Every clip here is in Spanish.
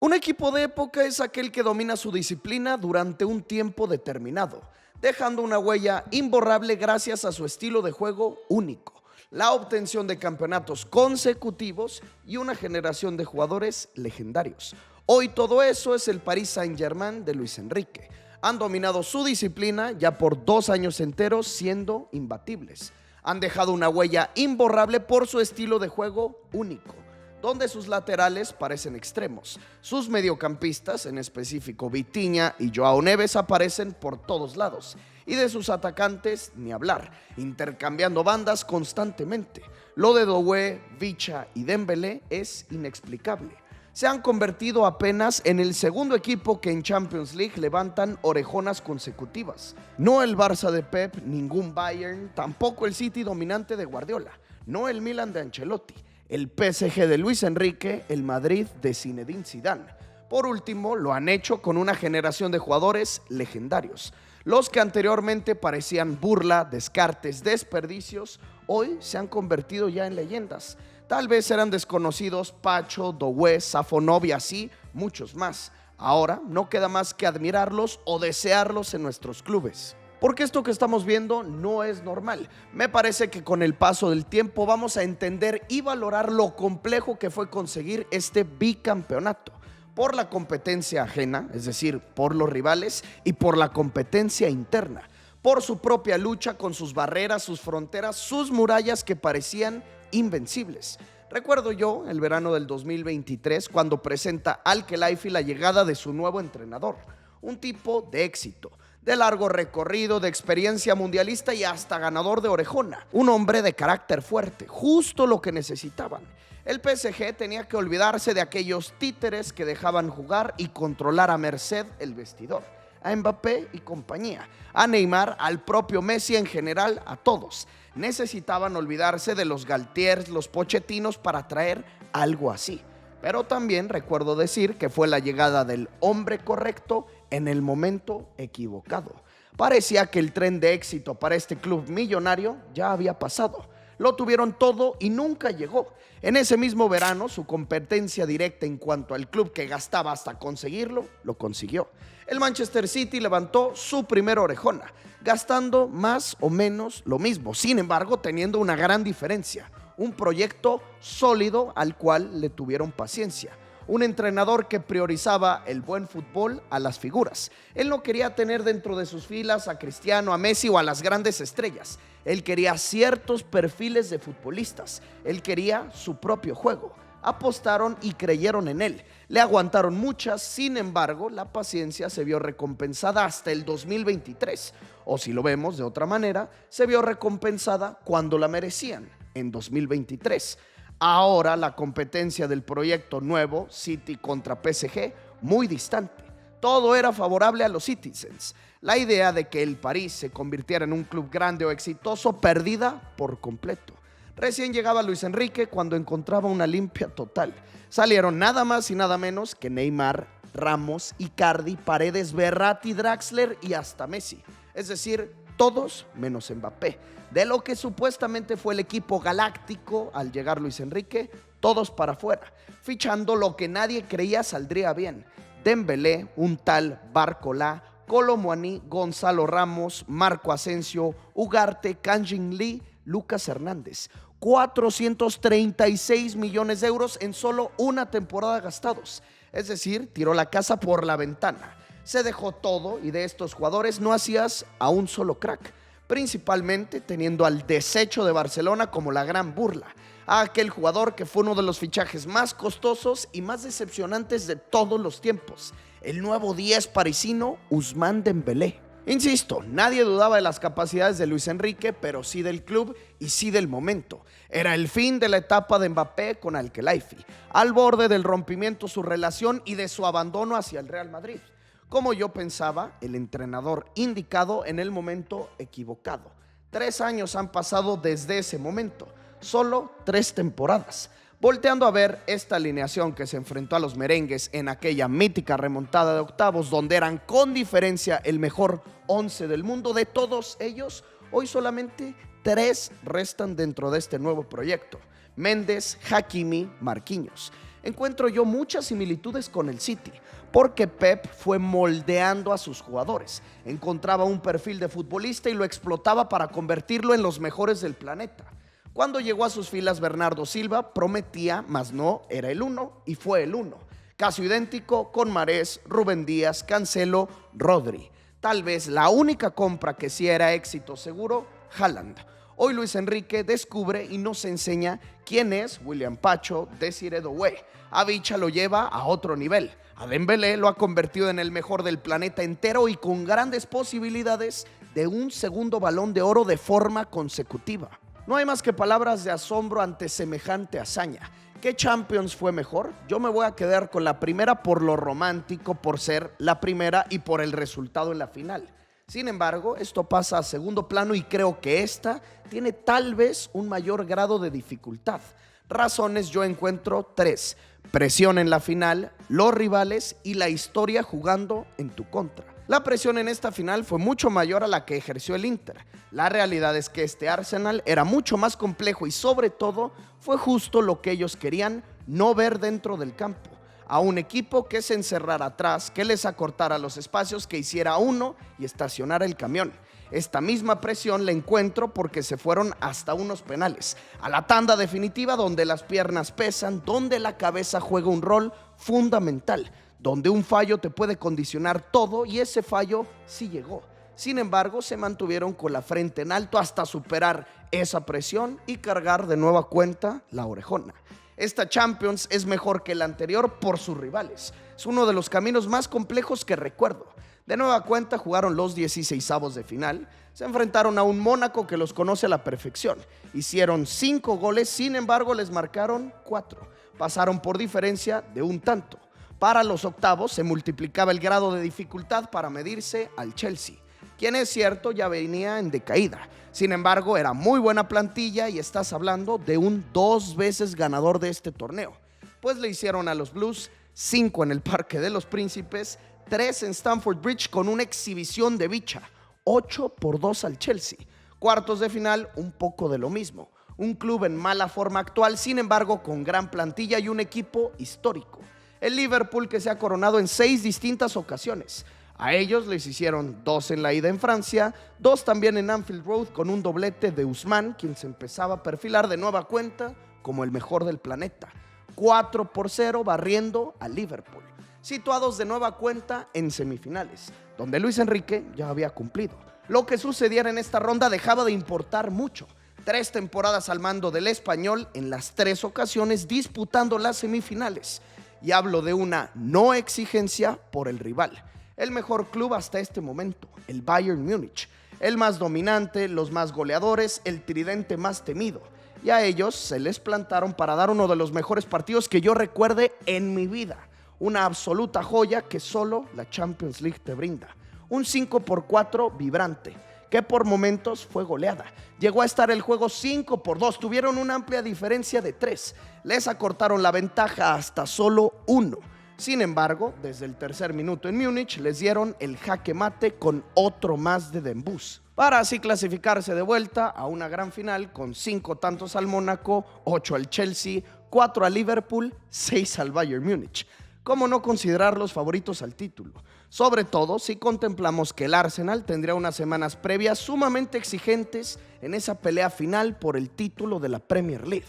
Un equipo de época es aquel que domina su disciplina durante un tiempo determinado, dejando una huella imborrable gracias a su estilo de juego único, la obtención de campeonatos consecutivos y una generación de jugadores legendarios. Hoy todo eso es el Paris Saint-Germain de Luis Enrique. Han dominado su disciplina ya por 2 años enteros siendo imbatibles. Han dejado una huella imborrable por su estilo de juego único, donde sus laterales parecen extremos. Sus mediocampistas, en específico Vitinha y Joao Neves, aparecen por todos lados. Y de sus atacantes, ni hablar, intercambiando bandas constantemente. Lo de Doué, Vicha y Dembélé es inexplicable. Se han convertido apenas en el segundo equipo que en Champions League levantan orejonas consecutivas. No el Barça de Pep, ningún Bayern, tampoco el City dominante de Guardiola, no el Milan de Ancelotti, el PSG de Luis Enrique, el Madrid de Zinedine Zidane. Por último, lo han hecho con una generación de jugadores legendarios. Los que anteriormente parecían burla, descartes, desperdicios, hoy se han convertido ya en leyendas. Tal vez eran desconocidos Pacho, Doué, Safonov y así muchos más. Ahora no queda más que admirarlos o desearlos en nuestros clubes. Porque esto que estamos viendo no es normal. Me parece que con el paso del tiempo vamos a entender y valorar lo complejo que fue conseguir este bicampeonato. Por la competencia ajena, es decir, por los rivales, y por la competencia interna. Por su propia lucha con sus barreras, sus fronteras, sus murallas que parecían invencibles. Recuerdo yo el verano del 2023 cuando presenta Al-Khelaifi la llegada de su nuevo entrenador. Un tipo de éxito, de largo recorrido, de experiencia mundialista y hasta ganador de orejona. Un hombre de carácter fuerte, justo lo que necesitaban. El PSG tenía que olvidarse de aquellos títeres que dejaban jugar y controlar a merced el vestidor. A Mbappé y compañía, a Neymar, al propio Messi, en general a todos. Necesitaban olvidarse de los Galtiers, los Pochetinos para traer algo así. Pero también recuerdo decir que fue la llegada del hombre correcto en el momento equivocado. Parecía que el tren de éxito para este club millonario ya había pasado. Lo tuvieron todo y nunca llegó. En ese mismo verano, su competencia directa en cuanto al club que gastaba hasta conseguirlo, lo consiguió. El Manchester City levantó su primera orejona, gastando más o menos lo mismo, sin embargo, teniendo una gran diferencia. Un proyecto sólido al cual le tuvieron paciencia. Un entrenador que priorizaba el buen fútbol a las figuras. Él no quería tener dentro de sus filas a Cristiano, a Messi o a las grandes estrellas. Él quería ciertos perfiles de futbolistas. Él quería su propio juego. Apostaron y creyeron en él. Le aguantaron muchas, sin embargo, la paciencia se vio recompensada hasta el 2023. O si lo vemos de otra manera, se vio recompensada cuando la merecían, en 2023. Ahora la competencia del proyecto nuevo, City contra PSG, muy distante. Todo era favorable a los Citizens. La idea de que el París se convirtiera en un club grande o exitoso, perdida por completo. Recién llegaba Luis Enrique cuando encontraba una limpia total. Salieron nada más y nada menos que Neymar, Ramos, Icardi, Paredes, Verratti, Draxler y hasta Messi. Es decir, todos menos Mbappé. De lo que supuestamente fue el equipo galáctico al llegar Luis Enrique, todos para afuera, fichando lo que nadie creía saldría bien. Dembélé, un tal Barcola, Kolo Muani, Gonzalo Ramos, Marco Asensio, Ugarte, Kang-in Lee, Lucas Hernández. 436 millones de euros en solo una temporada gastados. Es decir, tiró la casa por la ventana. Se dejó todo y de estos jugadores no hacías a un solo crack. Principalmente teniendo al desecho de Barcelona como la gran burla. A aquel jugador que fue uno de los fichajes más costosos y más decepcionantes de todos los tiempos. El nuevo 10 parisino, Ousmane Dembélé. Insisto, nadie dudaba de las capacidades de Luis Enrique, pero sí del club y sí del momento. Era el fin de la etapa de Mbappé con Al-Khelaifi, al borde del rompimiento su relación y de su abandono hacia el Real Madrid. Como yo pensaba, el entrenador indicado en el momento equivocado. 3 años han pasado desde ese momento, solo 3 temporadas. Volteando a ver esta alineación que se enfrentó a los merengues en aquella mítica remontada de octavos, donde eran con diferencia el mejor 11 del mundo, de todos ellos, hoy solamente 3 restan dentro de este nuevo proyecto: Méndez, Hakimi, Marquinhos. encuentro yo muchas similitudes con el City, porque Pep fue moldeando a sus jugadores, encontraba un perfil de futbolista y lo explotaba para convertirlo en los mejores del planeta. Cuando llegó a sus filas Bernardo Silva, prometía, mas no era el uno, y fue el uno. Caso idéntico con Mahrez, Rúben Díaz, Cancelo, Rodri. Tal vez la única compra que sí era éxito seguro, Haaland. Hoy Luis Enrique descubre y nos enseña quién es William Pacho, Desiré Doué. A Bicha lo lleva a otro nivel. A Dembélé lo ha convertido en el mejor del planeta entero y con grandes posibilidades de un segundo Balón de Oro de forma consecutiva. No hay más que palabras de asombro ante semejante hazaña. ¿Qué Champions fue mejor? Yo me voy a quedar con la primera por lo romántico, por ser la primera y por el resultado en la final. Sin embargo, esto pasa a segundo plano y creo que esta tiene tal vez un mayor grado de dificultad. Razones yo encuentro 3. Presión en la final, los rivales y la historia jugando en tu contra. La presión en esta final fue mucho mayor a la que ejerció el Inter. La realidad es que este Arsenal era mucho más complejo y sobre todo fue justo lo que ellos querían no ver dentro del campo. A un equipo que se encerrara atrás, que les acortara los espacios, que hiciera uno y estacionara el camión. Esta misma presión la encuentro porque se fueron hasta unos penales, a la tanda definitiva donde las piernas pesan, donde la cabeza juega un rol fundamental, donde un fallo te puede condicionar todo y ese fallo sí llegó. Sin embargo, se mantuvieron con la frente en alto hasta superar esa presión y cargar de nueva cuenta la orejona. Esta Champions es mejor que la anterior por sus rivales. Es uno de los caminos más complejos que recuerdo. De nueva cuenta jugaron los 16avos de final, se enfrentaron a un Mónaco que los conoce a la perfección. Hicieron 5 goles, sin embargo les marcaron 4. Pasaron por diferencia de un tanto. Para los octavos se multiplicaba el grado de dificultad para medirse al Chelsea, quien es cierto ya venía en decaída. Sin embargo, era muy buena plantilla y estás hablando de un 2 veces ganador de este torneo. Pues le hicieron a los Blues 5 en el Parque de los Príncipes, 3 en Stamford Bridge con una exhibición de Bicha, 8-2 al Chelsea. Cuartos de final, un poco de lo mismo. Un club en mala forma actual, sin embargo con gran plantilla y un equipo histórico. El Liverpool que se ha coronado en 6 distintas ocasiones. A ellos les hicieron 2 en la ida en Francia, 2 también en Anfield Road con un doblete de Ousmane, quien se empezaba a perfilar de nueva cuenta como el mejor del planeta. 4-0 barriendo a Liverpool, situados de nueva cuenta en semifinales, donde Luis Enrique ya había cumplido. Lo que sucediera en esta ronda dejaba de importar mucho. 3 temporadas al mando del Español en las 3 ocasiones disputando las semifinales. Y hablo de una no exigencia por el rival. El mejor club hasta este momento, el Bayern Múnich. El más dominante, los más goleadores, el tridente más temido. Y a ellos se les plantaron para dar uno de los mejores partidos que yo recuerde en mi vida. Una absoluta joya que solo la Champions League te brinda. Un 5-4 vibrante, que por momentos fue goleada. Llegó a estar el juego 5-2, tuvieron una amplia diferencia de 3. Les acortaron la ventaja hasta solo 1. Sin embargo, desde el tercer minuto en Múnich les dieron el jaque mate con otro más de Dembús, para así clasificarse de vuelta a una gran final con 5 tantos al Mónaco, 8 al Chelsea, 4 al Liverpool, 6 al Bayern Múnich. ¿Cómo no considerarlos favoritos al título? Sobre todo si contemplamos que el Arsenal tendría unas semanas previas sumamente exigentes en esa pelea final por el título de la Premier League.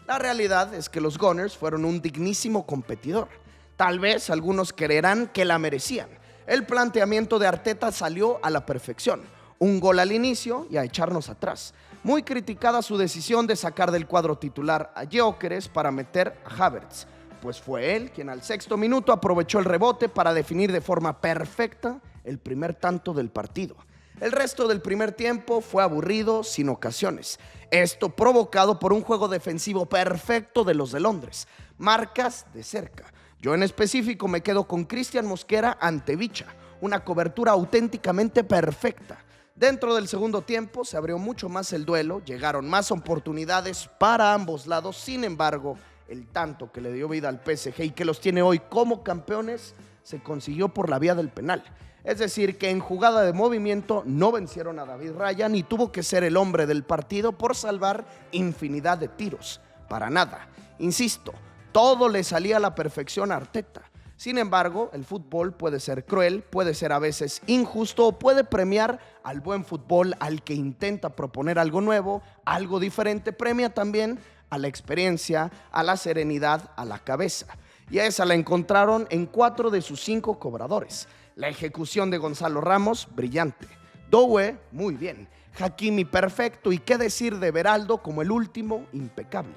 La realidad es que los Gunners fueron un dignísimo competidor. Tal vez algunos creerán que la merecían. El planteamiento de Arteta salió a la perfección. Un gol al inicio y a echarnos atrás. Muy criticada su decisión de sacar del cuadro titular a Gyökeres para meter a Havertz, pues fue él quien al 6º minuto aprovechó el rebote para definir de forma perfecta el primer tanto del partido. El resto del primer tiempo fue aburrido, sin ocasiones. Esto provocado por un juego defensivo perfecto de los de Londres. Marcas de cerca. Yo en específico me quedo con Cristian Mosquera ante Bicha, una cobertura auténticamente perfecta. Dentro del segundo tiempo se abrió mucho más el duelo, llegaron más oportunidades para ambos lados, sin embargo, el tanto que le dio vida al PSG y que los tiene hoy como campeones se consiguió por la vía del penal. Es decir, que en jugada de movimiento no vencieron a David Raya ni tuvo que ser el hombre del partido por salvar infinidad de tiros. Para nada. Insisto, todo le salía a la perfección a Arteta. Sin embargo, el fútbol puede ser cruel, puede ser a veces injusto, o puede premiar al buen fútbol, al que intenta proponer algo nuevo, algo diferente. Premia también a la experiencia, a la serenidad, a la cabeza. Y a esa la encontraron en 4 de sus 5 cobradores. La ejecución de Gonzalo Ramos, brillante. Doué, muy bien. Hakimi, perfecto. Y qué decir de Beraldo como el último, impecable.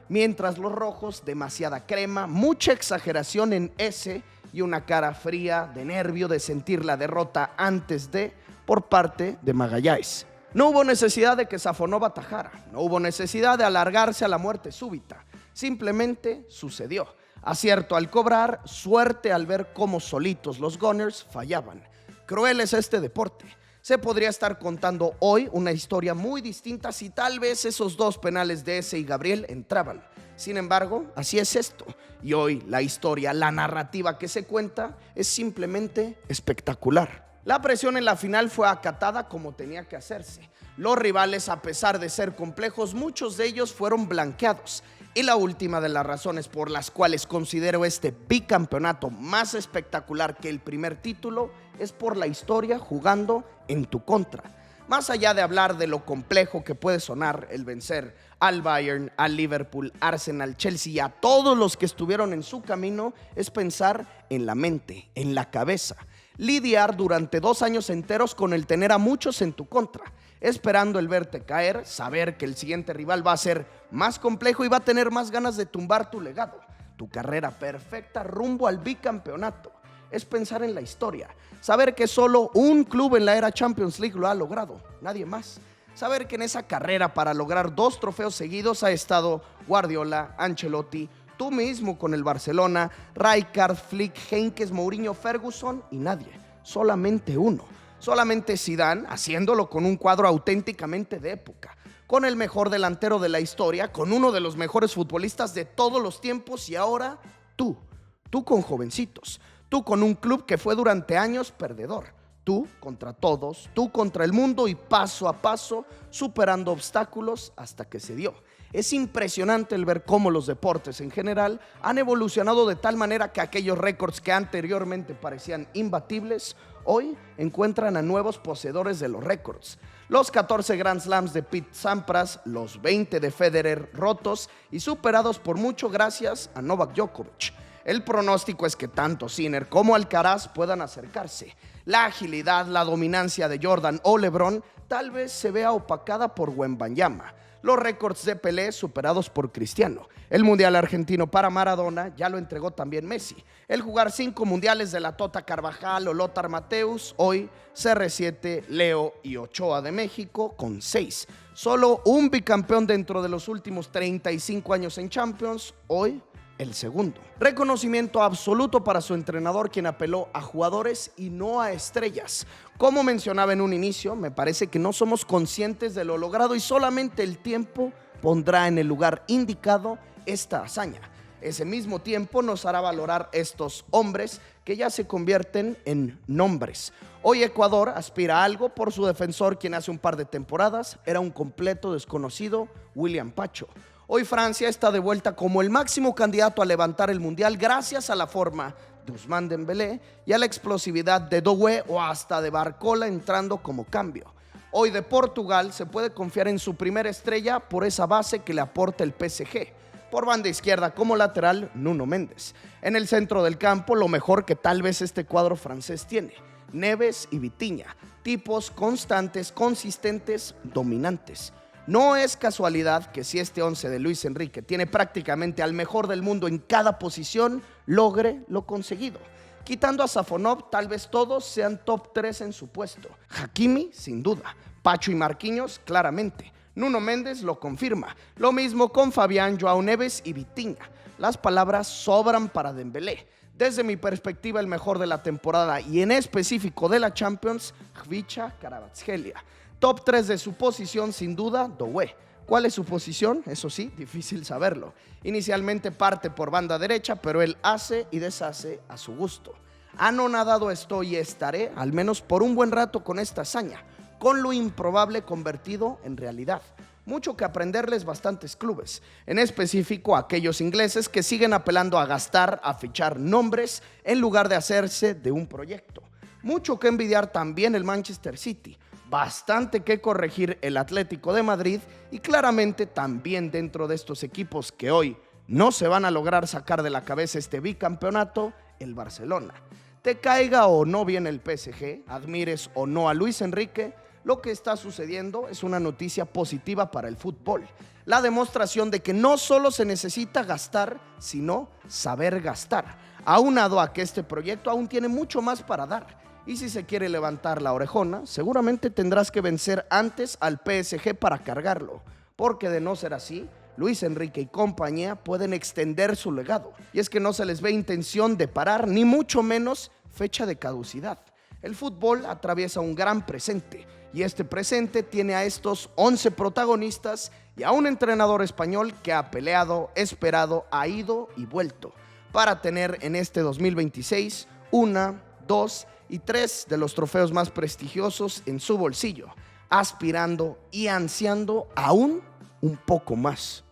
Mientras los rojos, demasiada crema, mucha exageración en ese y una cara fría de nervio de sentir la derrota antes de, por parte de Magallanes. No hubo necesidad de que Safonov atajara, no hubo necesidad de alargarse a la muerte súbita, simplemente sucedió. Acierto al cobrar, suerte al ver cómo solitos los Gunners fallaban. Cruel es este deporte. Se podría estar contando hoy una historia muy distinta si tal vez esos 2 penales de Eze y Gabriel entraban. Sin embargo, así es esto. Y hoy la historia, la narrativa que se cuenta es simplemente espectacular. La presión en la final fue acatada como tenía que hacerse. Los rivales, a pesar de ser complejos, muchos de ellos fueron blanqueados. Y la última de las razones por las cuales considero este bicampeonato más espectacular que el primer título es por la historia jugando en tu contra. Más allá de hablar de lo complejo que puede sonar el vencer al Bayern, al Liverpool, Arsenal, Chelsea y a todos los que estuvieron en su camino, es pensar en la mente, en la cabeza. Lidiar durante 2 años enteros con el tener a muchos en tu contra, esperando el verte caer, saber que el siguiente rival va a ser más complejo y va a tener más ganas de tumbar tu legado, tu carrera perfecta rumbo al bicampeonato. Es pensar en la historia, saber que solo un club en la era Champions League lo ha logrado, nadie más. Saber que en esa carrera para lograr 2 trofeos seguidos ha estado Guardiola, Ancelotti, tú mismo con el Barcelona, Rijkaard, Flick, Heynckes, Mourinho, Ferguson y nadie, solamente uno. Solamente Zidane, haciéndolo con un cuadro auténticamente de época, con el mejor delantero de la historia, con uno de los mejores futbolistas de todos los tiempos y ahora tú con jovencitos, tú con un club que fue durante años perdedor, tú contra todos, tú contra el mundo y paso a paso superando obstáculos hasta que se dio. Es impresionante el ver cómo los deportes en general han evolucionado de tal manera que aquellos récords que anteriormente parecían imbatibles, hoy encuentran a nuevos poseedores de los récords. Los 14 Grand Slams de Pete Sampras, los 20 de Federer rotos y superados por mucho gracias a Novak Djokovic. El pronóstico es que tanto Sinner como Alcaraz puedan acercarse. La agilidad, la dominancia de Jordan o LeBron tal vez se vea opacada por Wembanyama. Los récords de Pelé superados por Cristiano. El mundial argentino para Maradona ya lo entregó también Messi. El jugar 5 mundiales de la Tota Carvajal o Lothar Matthäus, hoy CR7, Leo y Ochoa de México con 6. Solo un bicampeón dentro de los últimos 35 años en Champions, hoy el segundo. Reconocimiento absoluto para su entrenador, quien apeló a jugadores y no a estrellas. Como mencionaba en un inicio, me parece que no somos conscientes de lo logrado y solamente el tiempo pondrá en el lugar indicado esta hazaña. Ese mismo tiempo nos hará valorar estos hombres que ya se convierten en nombres. Hoy Ecuador aspira a algo por su defensor, quien hace un par de temporadas era un completo desconocido, William Pacho. Hoy Francia está de vuelta como el máximo candidato a levantar el mundial gracias a la forma de Ousmane Dembélé y a la explosividad de Doué o hasta de Barcola entrando como cambio. Hoy de Portugal se puede confiar en su primera estrella por esa base que le aporta el PSG. Por banda izquierda como lateral, Nuno Méndez. En el centro del campo, lo mejor que tal vez este cuadro francés tiene: Neves y Vitinha, tipos constantes, consistentes, dominantes. No es casualidad que si este 11 de Luis Enrique tiene prácticamente al mejor del mundo en cada posición, logre lo conseguido. Quitando a Safonov, tal vez todos sean top 3 en su puesto. Hakimi, sin duda. Pacho y Marquinhos, claramente. Nuno Méndez lo confirma. Lo mismo con Fabián, Joao Neves y Vitinha. Las palabras sobran para Dembélé. Desde mi perspectiva, el mejor de la temporada y en específico de la Champions, Khvicha Kvaratskhelia. Top 3 de su posición, sin duda, Doué. ¿Cuál es su posición? Eso sí, difícil saberlo. Inicialmente parte por banda derecha, pero él hace y deshace a su gusto. Anonadado estoy y estaré, al menos por un buen rato, con esta hazaña, con lo improbable convertido en realidad. mucho que aprenderles bastantes clubes, en específico aquellos ingleses que siguen apelando a gastar, a fichar nombres en lugar de hacerse de un proyecto. Mucho que envidiar también el Manchester City, bastante que corregir el Atlético de Madrid y claramente también dentro de estos equipos que hoy no se van a lograr sacar de la cabeza este bicampeonato, el Barcelona. Te caiga o no bien el PSG, admires o no a Luis Enrique, lo que está sucediendo es una noticia positiva para el fútbol. La demostración de que no solo se necesita gastar, sino saber gastar. Aunado a que este proyecto aún tiene mucho más para dar. Y si se quiere levantar la orejona, seguramente tendrás que vencer antes al PSG para cargarlo. Porque de no ser así, Luis Enrique y compañía pueden extender su legado. Y es que no se les ve intención de parar, ni mucho menos fecha de caducidad. El fútbol atraviesa un gran presente. Y este presente tiene a estos 11 protagonistas y a un entrenador español que ha peleado, esperado, ha ido y vuelto para tener en este 2026 1, 2 y 3 de los trofeos más prestigiosos en su bolsillo, aspirando y ansiando aún un poco más.